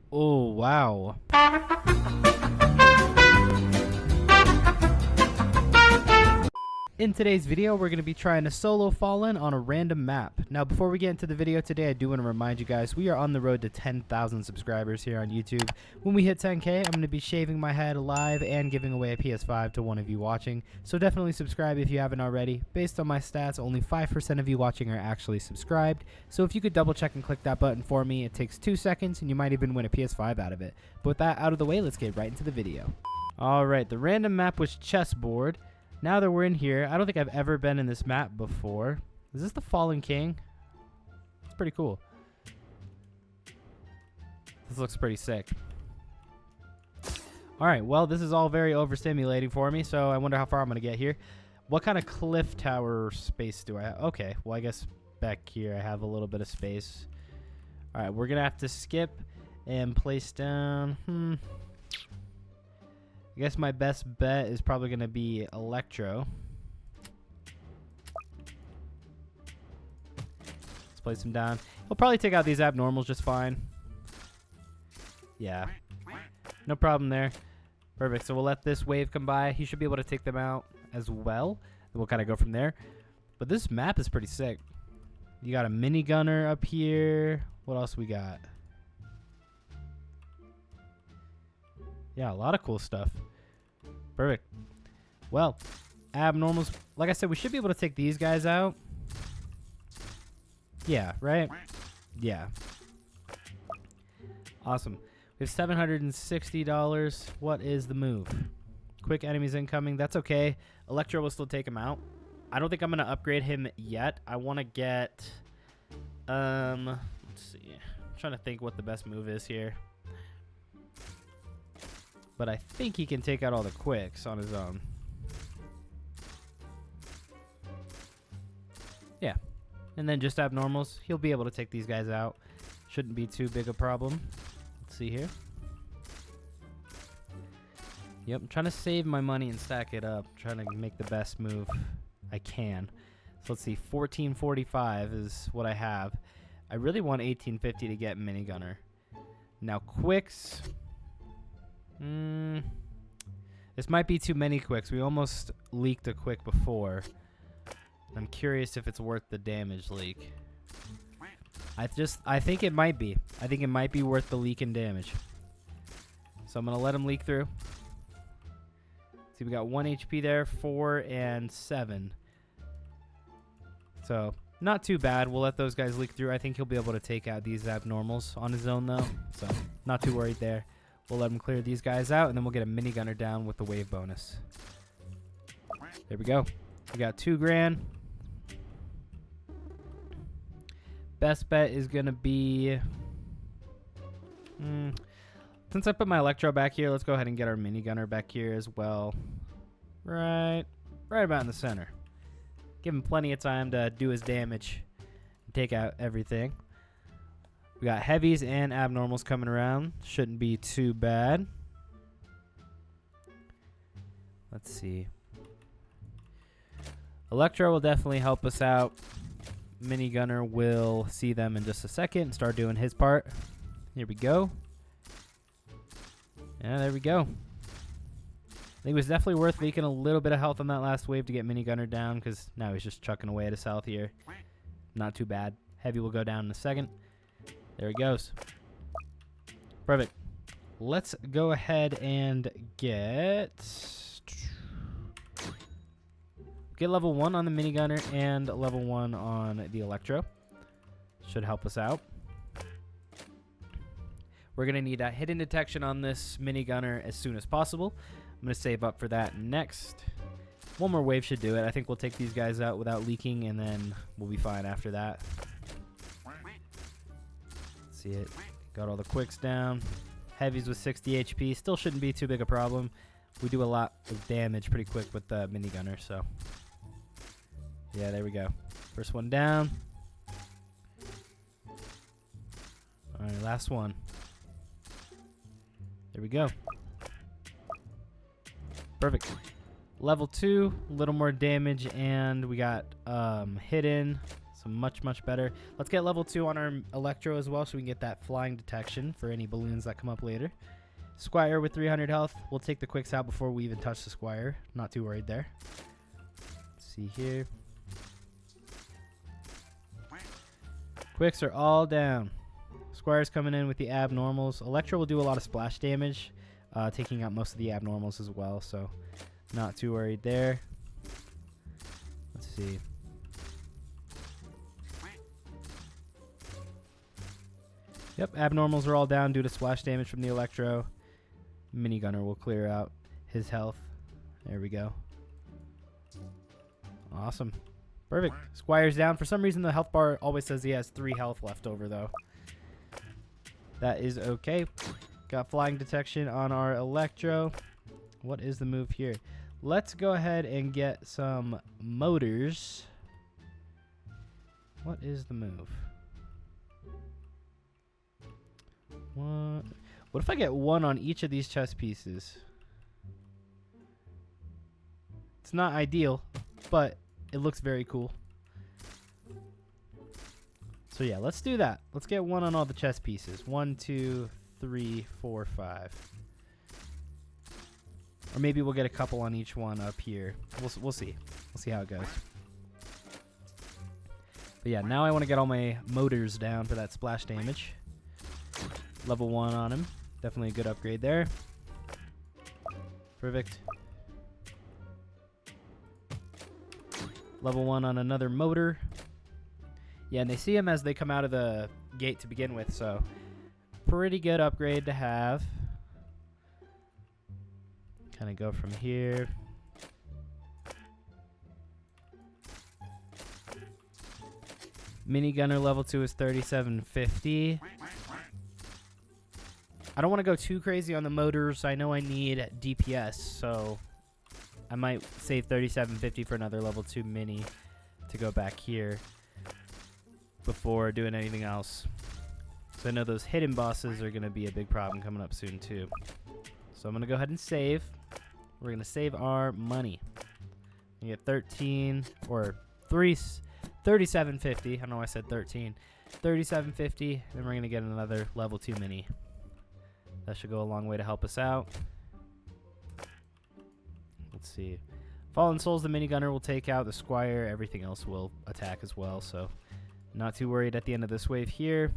Oh, wow. In today's video, we're going to be trying to solo Fallen on a random map. Now, before we get into the video today, I do want to remind you guys, we are on the road to 10,000 subscribers here on YouTube. When we hit 10K, I'm going to be shaving my head live and giving away a PS5 to one of you watching. So definitely subscribe if you haven't already. Based on my stats, only 5% of you watching are actually subscribed. So if you could double check and click that button for me, it takes 2 seconds and you might even win a PS5 out of it. But with that out of the way, let's get right into the video. Alright, the random map was chessboard. Now that we're in here, I don't think I've ever been in this map before. Is this the Fallen King? It's pretty cool. This looks pretty sick. Alright, well, this is all very overstimulating for me, so I wonder how far I'm going to get here. What kind of cliff tower space do I have? Okay, well, I guess back here I have a little bit of space. Alright, we're going to have to skip and place down... I guess my best bet is probably going to be Electro. Let's place him down. He'll probably take out these abnormals just fine. Yeah. No problem there. Perfect. So we'll let this wave come by. He should be able to take them out as well. And we'll kind of go from there. But this map is pretty sick. You got a minigunner up here. What else we got? Yeah, a lot of cool stuff. Perfect. Well, abnormals. Like I said, we should be able to take these guys out. Yeah, right? Yeah. Awesome. We have $760. What is the move? Quick enemies incoming. That's okay. Electro will still take him out. I don't think I'm going to upgrade him yet. I want to get... let's see. I'm trying to think what the best move is here. But I think he can take out all the quicks on his own. Yeah. And then just abnormals. He'll be able to take these guys out. Shouldn't be too big a problem. Let's see here. Yep, I'm trying to save my money and stack it up. Trying to make the best move I can. So let's see. 1445 is what I have. I really want 1850 to get minigunner. Now quicks... This might be too many quicks. We almost leaked a quick before. I'm curious if it's worth the damage leak. I think it might be. I think it might be worth the leak and damage. So I'm gonna let him leak through. See, we got 1 HP there, 4 and 7. So not too bad. We'll let those guys leak through. I think he'll be able to take out these abnormals on his own though. So not too worried there. We'll let him clear these guys out, and then we'll get a minigunner down with the wave bonus. There we go. We got 2 grand. Best bet is going to be... Since I put my Electro back here, let's go ahead and get our minigunner back here as well. Right about in the center. Give him plenty of time to do his damage and take out everything. We got heavies and abnormals coming around. Shouldn't be too bad. Let's see. Electro will definitely help us out. Minigunner will see them in just a second and start doing his part. Here we go. Yeah, there we go. I think it was definitely worth leaking a little bit of health on that last wave to get minigunner down, because now he's just chucking away at his health here. Not too bad. Heavy will go down in a second. There he goes. Perfect. Let's go ahead and get level 1 on the minigunner and level 1 on the Electro. Should help us out. We're going to need that hidden detection on this minigunner as soon as possible. I'm going to save up for that next. One more wave should do it. I think we'll take these guys out without leaking, and then we'll be fine after that. See it. Got all the quicks down. Heavies with 60 HP. Still shouldn't be too big a problem. We do a lot of damage pretty quick with the minigunner, so. Yeah, there we go. First one down. Alright, last one. There we go. Perfect. Level 2, a little more damage, and we got hidden. So So much better. Let's get level 2 on our Electro as well so we can get that flying detection for any balloons that come up later. Squire with 300 health. We'll take the quicks out before we even touch the Squire. Not too worried there. Let's see here. Quicks are all down. Squire's coming in with the abnormals. Electro will do a lot of splash damage, taking out most of the abnormals as well, so not too worried there. Let's see. Yep, abnormals are all down due to splash damage from the Electro. Minigunner will clear out his health. There we go. Awesome. Perfect. Squire's down. For some reason, the health bar always says he has 3 health left over, though. That is okay. Got flying detection on our Electro. What is the move here? Let's go ahead and get some motors. What is the move? What if I get 1 on each of these chess pieces? It's not ideal, but it looks very cool. So yeah, let's do that. Let's get 1 on all the chess pieces. 1, 2, 3, 4, 5. Or maybe we'll get a couple on each one up here. We'll see. We'll see how it goes. But yeah, now I want to get all my motors down for that splash damage. Level 1 on him. Definitely a good upgrade there. Perfect. Level 1 on another motor. Yeah, and they see him as they come out of the gate to begin with, so pretty good upgrade to have. Kind of go from here. Minigunner level 2 is 3750. I don't want to go too crazy on the motors. I know I need DPS, so I might save 3750 for another level 2 mini to go back here before doing anything else. So I know those hidden bosses are going to be a big problem coming up soon too. So I'm going to go ahead and save. We're going to save our money. You get 13 or 3750. I don't know why I said 13. 3750, then we're going to get another level 2 mini. That should go a long way to help us out. Let's see. Fallen Souls, the minigunner will take out the Squire. Everything else will attack as well, so not too worried at the end of this wave here.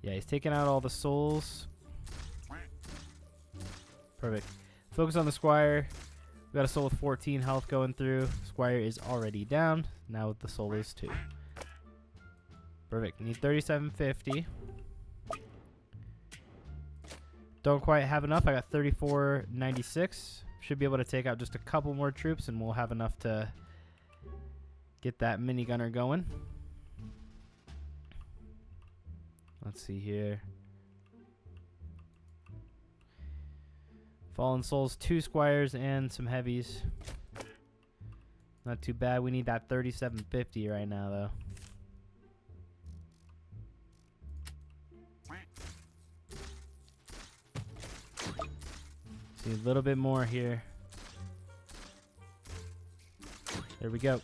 Yeah, he's taking out all the souls. Perfect. Focus on the Squire. We got a soul with 14 health going through. Squire is already down. Now the soul is 2. Perfect. Need 3750. Don't quite have enough. I got 3496. Should be able to take out just a couple more troops and we'll have enough to get that minigunner going. Let's see here. Fallen Souls, 2 Squires and some heavies. Not too bad. We need that 3750 right now though. See a little bit more here. There we go.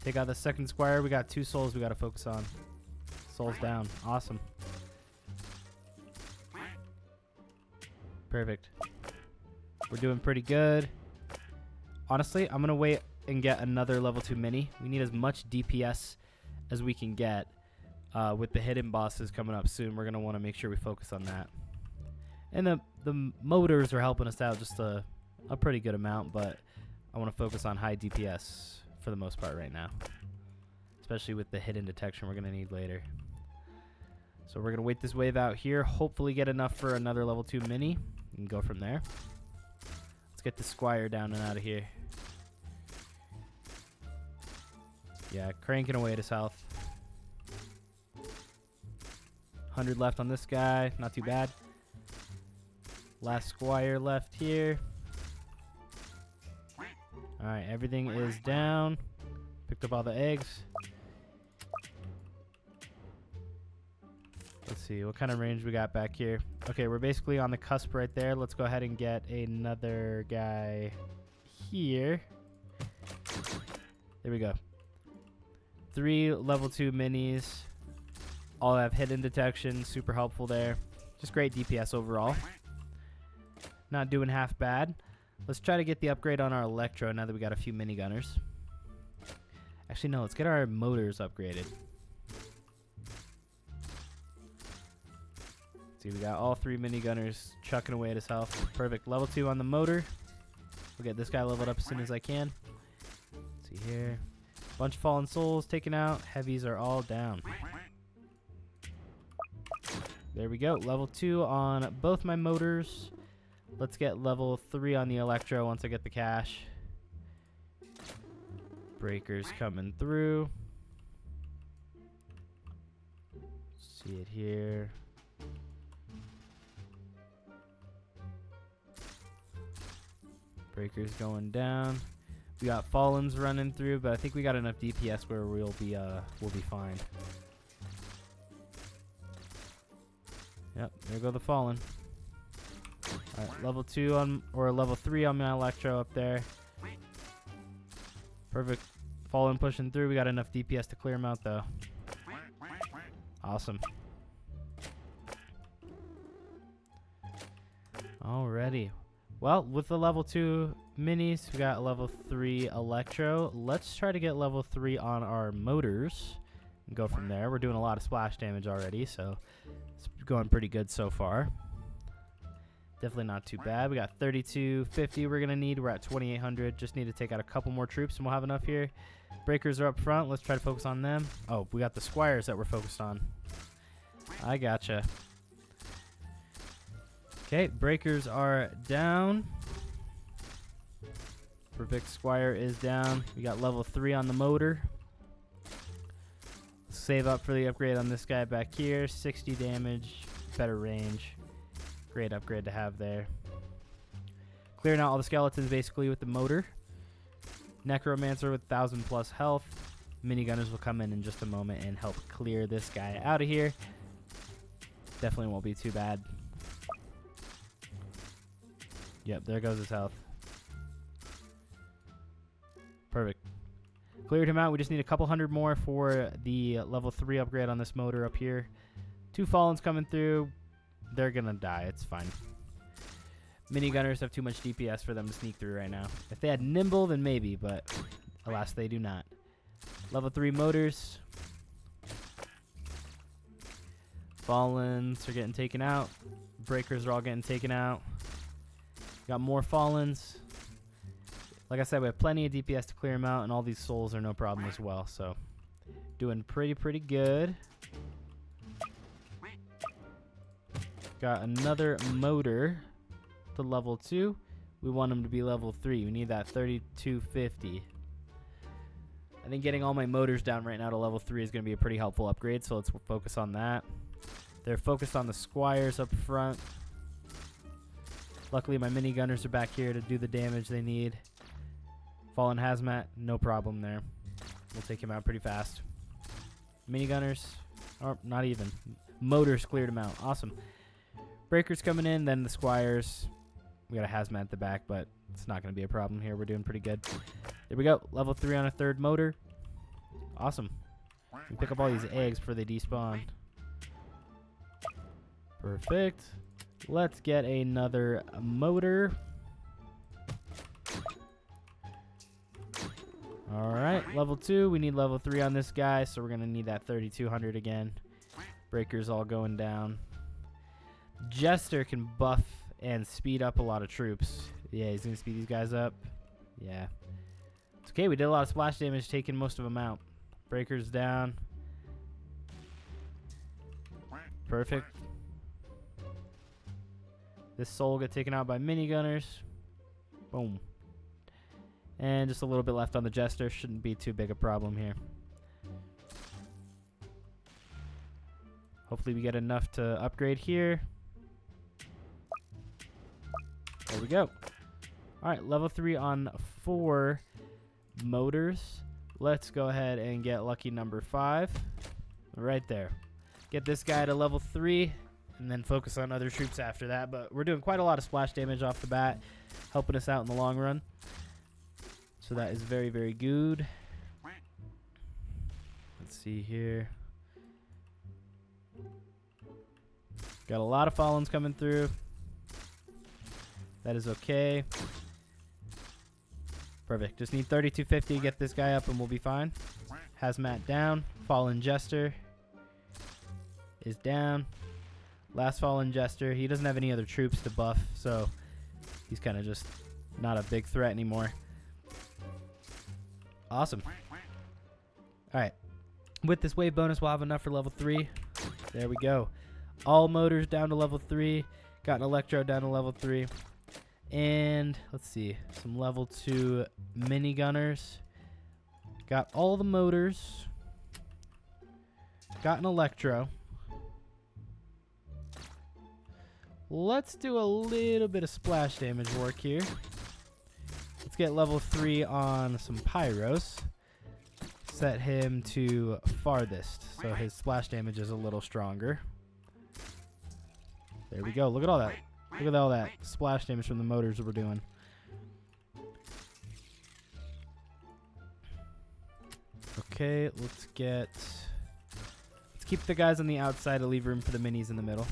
Take out the second Squire. We got 2 souls we got to focus on. Souls down. Awesome. Perfect. We're doing pretty good. Honestly, I'm going to wait and get another level 2 mini. We need as much DPS as we can get with the hidden bosses coming up soon. We're going to want to make sure we focus on that. And the motors are helping us out just a pretty good amount, but I want to focus on high DPS for the most part right now. Especially with the hidden detection we're going to need later. So we're going to wait this wave out here. Hopefully get enough for another level 2 mini. And go from there. Let's get the Squire down and out of here. Yeah, cranking away at his health. 100 left on this guy. Not too bad. Last Squire left here. Alright, everything is down. Picked up all the eggs. Let's see, what kind of range we got back here? Okay, we're basically on the cusp right there. Let's go ahead and get another guy here. There we go. 3 level 2 minis. All have hidden detection. Super helpful there. Just great DPS overall. Not doing half bad. Let's try to get the upgrade on our Electro now that we got a few minigunners. Actually, no. Let's get our motors upgraded. See, we got all 3 minigunners chucking away at his health. Perfect. Level 2 on the motor. We'll get this guy leveled up as soon as I can. Let's see here. Bunch of fallen souls taken out. Heavies are all down. There we go. Level 2 on both my motors. Let's get level 3 on the Electro once I get the cash. Breakers coming through. See it here. Breakers going down. We got Fallens running through, but I think we got enough DPS where we'll be fine. Yep, there go the Fallen. Alright, level 2 on, or level 3 on my Electro up there. Perfect. Fallen pushing through. We got enough DPS to clear him out though. Awesome. Alrighty. Well, with the level 2 minis, we got level 3 Electro. Let's try to get level 3 on our motors and go from there. We're doing a lot of splash damage already, so it's going pretty good so far. Definitely not too bad. We got 3250 we're going to need. We're at 2800. Just need to take out a couple more troops and we'll have enough here. Breakers are up front. Let's try to focus on them. Oh, we got the squires that we're focused on. I gotcha. Okay, breakers are down. Perfect. Squire is down. We got level 3 on the motor. Save up for the upgrade on this guy back here. 60 damage, better range. Great upgrade to have there. Clearing out all the skeletons basically with the motor. Necromancer with 1000 plus health. Minigunners will come in just a moment and help clear this guy out of here. Definitely won't be too bad. Yep, there goes his health. Perfect. Cleared him out. We just need a couple hundred more for the level 3 upgrade on this motor up here. 2 Fallens coming through. They're going to die. It's fine. Minigunners have too much DPS for them to sneak through right now. If they had Nimble, then maybe, but alas, they do not. Level 3 motors. Fallens are getting taken out. Breakers are all getting taken out. Got more Fallens. Like I said, we have plenty of DPS to clear them out, and all these souls are no problem as well. So, doing pretty good. Got another motor to level 2. We want them to be level 3. We need that 3250. I think getting all my motors down right now to level 3 is going to be a pretty helpful upgrade, so let's focus on that. They're focused on the squires up front. Luckily, my minigunners are back here to do the damage they need. Fallen Hazmat, no problem there. We'll take him out pretty fast. Minigunners, or not even. Motors cleared him out. Awesome. Breakers coming in, then the squires. We got a Hazmat at the back, but it's not going to be a problem here. We're doing pretty good. There we go. Level 3 on a 3rd motor. Awesome. We pick up all these eggs before they despawn. Perfect. Let's get another motor. Alright, level 2. We need level 3 on this guy, so we're going to need that 3200 again. Breakers all going down. Jester can buff and speed up a lot of troops. Yeah, he's going to speed these guys up. Yeah. It's okay, we did a lot of splash damage, taking most of them out. Breakers down. Perfect. This soul will get taken out by minigunners. Boom. And just a little bit left on the Jester. Shouldn't be too big a problem here. Hopefully we get enough to upgrade here. There we go. Alright, level 3 on 4 motors. Let's go ahead and get lucky number 5. Right there. Get this guy to level 3. And then focus on other troops after that. But we're doing quite a lot of splash damage off the bat. Helping us out in the long run. So that is very good. see here. Got a lot of Fallens coming through. That is okay. Perfect. Just need 3250 to get this guy up and we'll be fine. Hazmat down. Fallen Jester is down. Last Fallen Jester. He doesn't have any other troops to buff, so he's kind of just not a big threat anymore. Awesome. Alright. With this wave bonus, we'll have enough for level 3. There we go. All motors down to level 3. Got an Electro down to level 3. And let's see. Some level 2 minigunners. Got all the motors. Got an Electro. Let's do a little bit of splash damage work here. Let's get level 3 on some Pyros. Set him to farthest, so his splash damage is a little stronger. There we go. Look at all that. Look at all that splash damage from the motors that we're doing. Okay, let's keep the guys on the outside to leave room for the minis in the middle.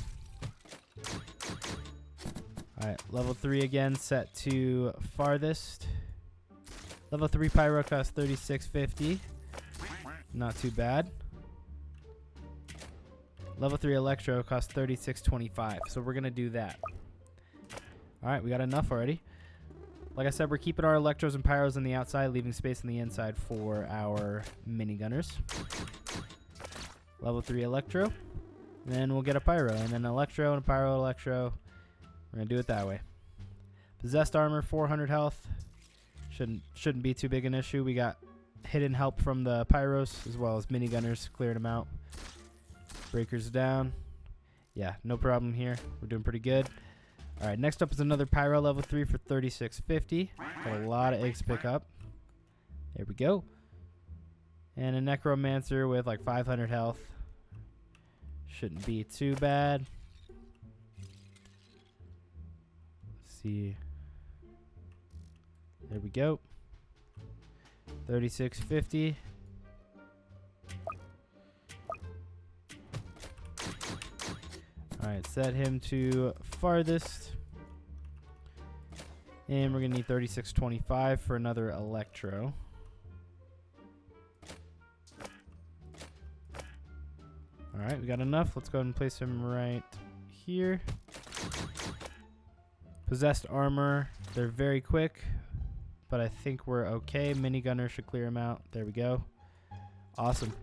Alright, level 3 again, set to farthest. Level 3 Pyro costs 3650. Not too bad. Level 3 Electro costs 3625, so we're going to do that. Alright, we got enough already. Like I said, we're keeping our Electros and Pyros on the outside, leaving space on the inside for our minigunners. Level 3 Electro. And then we'll get a Pyro, and then Electro and a Pyro Electro. We're going to do it that way. Possessed Armor, 400 health. Shouldn't be too big an issue. We got hidden help from the Pyros, as well as minigunners, cleared them out. Breakers down. Yeah, no problem here. We're doing pretty good. Alright, next up is another Pyro level 3 for 3650. Got a lot of eggs to pick up. There we go. And a Necromancer with like 500 health. Shouldn't be too bad. Let's see. There we go. 3650. Alright, set him to farthest. And we're going to need 3625 for another Electro. Alright, we got enough. Let's go ahead and place him right here. Possessed Armor. They're very quick, but I think we're okay. Minigunner should clear him out. There we go. Awesome.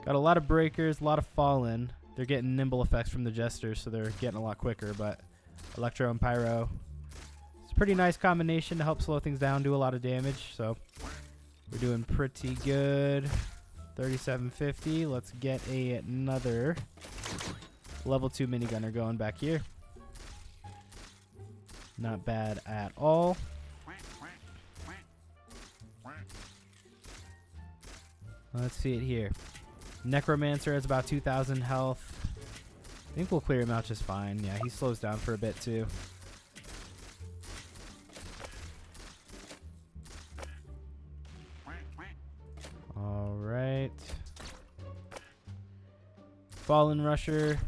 Got a lot of breakers, a lot of fallen. They're getting nimble effects from the Jesters, so they're getting a lot quicker, but Electro and Pyro. It's a pretty nice combination to help slow things down, do a lot of damage, so we're doing pretty good. 3750. Let's get another level 2 minigunner going back here. Not bad at all. Let's see it here. Necromancer has about 2,000 health. I think we'll clear him out just fine. Yeah, he slows down for a bit too. Alright. Fallen Rusher.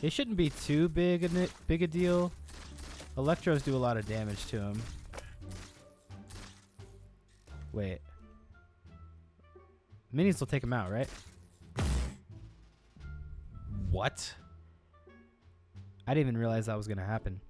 They shouldn't be too big a deal. Electros do a lot of damage to him. Wait. Minis will take him out, right? What? I didn't even realize that was going to happen.